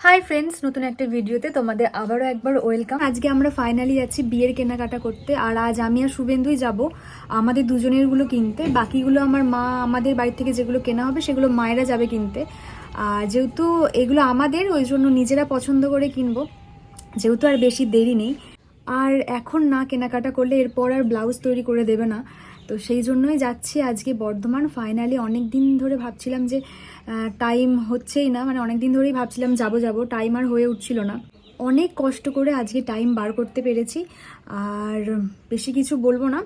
Hi friends, নতুন একটা ভিডিওতে তোমাদের আবারও একবার ওয়েলকাম। আজকে আমরা ফাইনালি যাচ্ছি বিয়ের কেনাকাটা করতে। আর আজ আমি আর শুভেন্দুই যাব আমাদের দুজনেরগুলো কিনতে। বাকিগুলো আমার মা, আমাদের বাড়ি থেকে যেগুলো কেনা হবে সেগুলো মায়েরা যাবে কিনতে। আর যেহেতু এগুলো আমাদের, ওই জন্য নিজেরা পছন্দ করে কিনবো, যেহেতু আর বেশি দেরি নেই। আর এখন না কেনাকাটা করলে এরপর আর ব্লাউজ তৈরি করে দেবে না, তো সেই জন্যই যাচ্ছি আজকে বর্ধমান। ফাইনালি অনেক দিন ধরে ভাবছিলাম যে টাইম হচ্ছেই না, মানে অনেক দিন ধরেই ভাবছিলাম যাব, টাইম আর হয়ে উঠছিল না। অনেক কষ্ট করে আজকে টাইম বার করতে পেরেছি। আর বেশি কিছু বলবো না,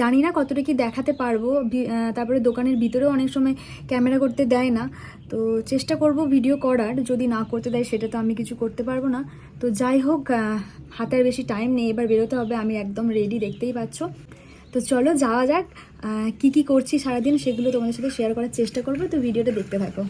জানি না কতটা কি দেখাতে পারবো। তারপরে দোকানের ভিতরেও অনেক সময় ক্যামেরা করতে দেয় না, তো চেষ্টা করব ভিডিও করার। যদি না করতে দেয় সেটা তো আমি কিছু করতে পারবো না। তো যাই হোক, হাতে আর বেশি টাইম নেই, এবার বেরোতে হবে। আমি একদম রেডি, দেখতেই পাচ্ছ। তো চলো যাওয়া যাক। কি করছি সারাদিন সেগুলো তোমাদের সাথে শেয়ার করার চেষ্টা করবো, তো ভিডিওটা দেখতে থাকো।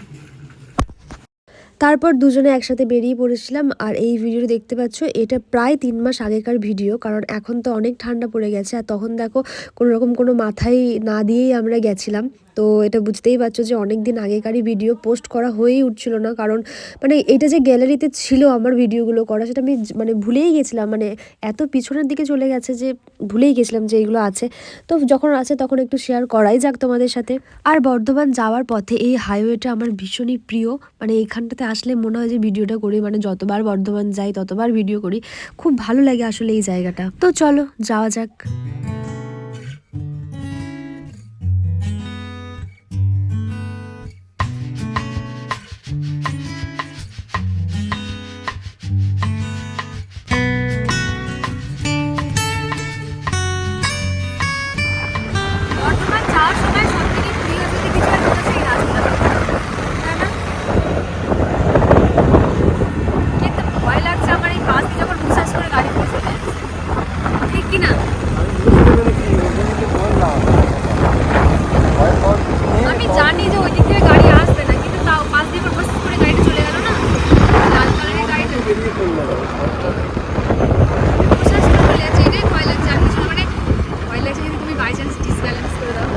তারপর দুজনে একসাথে বেরিয়ে পড়েছিলাম। আর এই ভিডিওটা দেখতে পাচ্ছ, এটা প্রায় 3 মাস আগেকার ভিডিও, কারণ এখন তো অনেক ঠান্ডা পড়ে গেছে। আর তখন দেখো কোনোরকম কোনো মাথায় না দিয়েই আমরা গেছিলাম। তো এটা বুঝতেই পারছো যে অনেক দিন আগেকারই ভিডিও, পোস্ট করা হয়েই উঠছিল না, কারণ মানে এটা যে গ্যালারিতে ছিল আমার ভিডিওগুলো করা, সেটা আমি মানে ভুলেই গেছিলাম। মানে এত পিছনের দিকে চলে গেছে যে ভুলেই গেছিলাম যে এগুলো আছে। তো যখন আছে তখন একটু শেয়ার করাই যাক তোমাদের সাথে। আর বর্ধমান যাওয়ার পথে এই হাইওয়েটা আমার ভীষণই প্রিয়। মানে এইখানটাতে আসলে মনে হয় যে ভিডিওটা করি, মানে যতবার বর্ধমান যাই ততবার ভিডিও করি। খুব ভালো লাগে আসলে এই জায়গাটা। তো চলো যাওয়া যাক। বর্তমান যাওয়ার সময় সব থেকে প্রিয় যদি কিছু হয় সেটা সেই রাস্তাটা, তাই না? কিন্তু ভয় লাগছে আমার এই বাস দিয়ে যখন হুসাস করে গাড়ি করে চলে যাচ্ছে, ঠিক কিনা? আমি জানি যে ওই দিক থেকে গাড়ি আসবে না, কিন্তু তাও পাশ দিয়ে হুসাস করে গাড়িটা চলে গেল না, লাল কালারের গাড়িটা হুসাস করে চলে যাচ্ছে। এটাই ভয় লাগছে, আর কিছু না। মানে ভয় লাগছে যদি তুমি বাই চান্স ডিসব্যালেন্স করে দাও।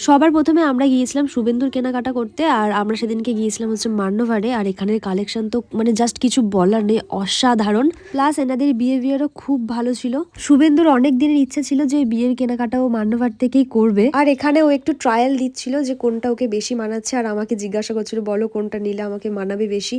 সবার প্রথমে আমরা গিয়েছিলাম শুভেন্দুর কেনাকাটা করতে। আর আমরা সেদিনকে গিয়েছিলাম হচ্ছে মান্যভারে। আর এখানের কালেকশন তো মানে জাস্ট কিছু বলার নেই, অসাধারণ। প্লাস এনাদের বিহেভিয়ারও খুব ভালো ছিল। শুভেন্দুর অনেক দিনের ইচ্ছা ছিল যে বিয়ের কেনাকাটাও মান্যভার থেকেই করবে। আর এখানে ও একটু ট্রায়াল দিচ্ছিল যে কোনটা ওকে বেশি মানাচ্ছে। আর আমাকে জিজ্ঞাসা করছিল, বলো কোনটা নিলে আমাকে মানাবে বেশি।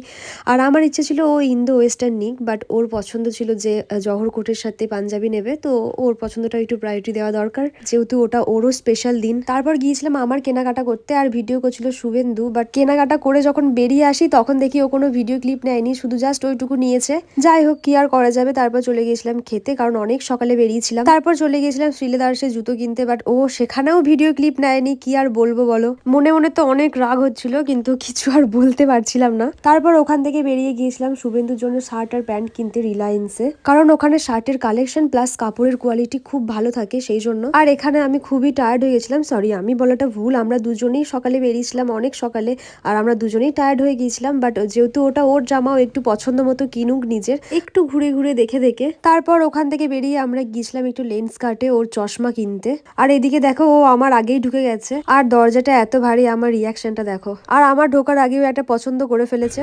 আর আমার ইচ্ছে ছিল ও ইন্দো ওয়েস্টার্ন নিক, বাট ওর পছন্দ ছিল যে জহর কোটের সাথে পাঞ্জাবি নেবে। তো ওর পছন্দটা একটু প্রায়োরিটি দেওয়া দরকার, যেহেতু ওটা ওরও স্পেশাল দিন। তারপর গিয়েছিলাম আমার কেনাকাটা করতে, আর ভিডিও করছিল শুভেন্দু। বাট কেনাকাটা করে যখন বেরিয়ে আসি তখন দেখি ও কোনো ভিডিও ক্লিপ নেয়নি, শুধু জাস্ট ওইটুকু নিয়েছে। যাই হোক, কি আর করা যাবে। তারপর চলে গিয়েছিলাম খেতে, কারণ অনেক সকালে বেরিয়েছিলাম। তারপর চলে গিয়েছিলাম শ্রীলেদার্সে জুতো কিনতে, বাট ও সেখানেও ভিডিও ক্লিপ নেয়নি। কি আর বলবো বলো, মনে মনে তো অনেক রাগ হচ্ছিল, কিন্তু কিছু আর বলতে পারছিলাম না। তারপর ওখান থেকে বেরিয়ে গিয়েছিলাম শুভেন্দুর জন্য শার্ট আর প্যান্ট কিনতে রিলায়েন্সে, কারণ ওখানে শার্টের কালেকশন প্লাস কাপড়ের কোয়ালিটি খুব ভালো থাকে সেই জন্য। আর এখানে আমি খুবই টায়ার্ড হয়ে গেছিলাম, সরি আমি বলাটা ভুল, আমরা দুজনেই সকালে বেরিয়েছিলাম অনেক সকালে, আর আমরা দুজনেই টায়ার্ড হয়ে গিয়েছিলাম। বাট যেহেতু ওটা ওর জামাও একটু পছন্দ মতো কিনুক নিজের, একটু ঘুরে ঘুরে দেখে দেখে। তারপর ওখান থেকে বেরিয়ে আমরা গিয়েছিলাম একটু লেন্স কার্টে ওর চশমা কিনতে। আর এদিকে দেখো ও আমার আগেই ঢুকে গেছে, আর দরজাটা এত ভারী, আমার রিয়াকশনটা দেখো। আর আমার ঢোকার আগেও একটা পছন্দ করে ফেলেছে।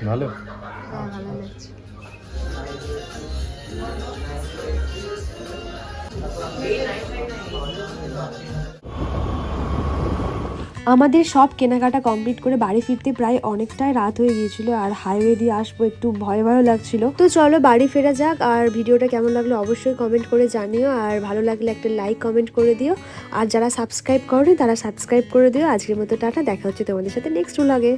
ভালো। হ্যাঁ, ভালো লাগছে। আমাদের সব কেনাকাটা কমপ্লিট করে বাড়ি ফিরতে প্রায় অনেকটাই রাত হয়ে গিয়েছিল, আর হাইওয়ে দিয়ে আসবো একটু ভয় ভয় লাগছিল। তো চলো বাড়ি ফেরা যাক। আর ভিডিওটা কেমন লাগলো অবশ্যই কমেন্ট করে জানিও, আর ভালো লাগলে একটা লাইক কমেন্ট করে দিও। আর যারা সাবস্ক্রাইব করনি তারা সাবস্ক্রাইব করে দিও। আজকের মতো টাটা, দেখা হচ্ছে তোমাদের সাথে নেক্সট ব্লগে।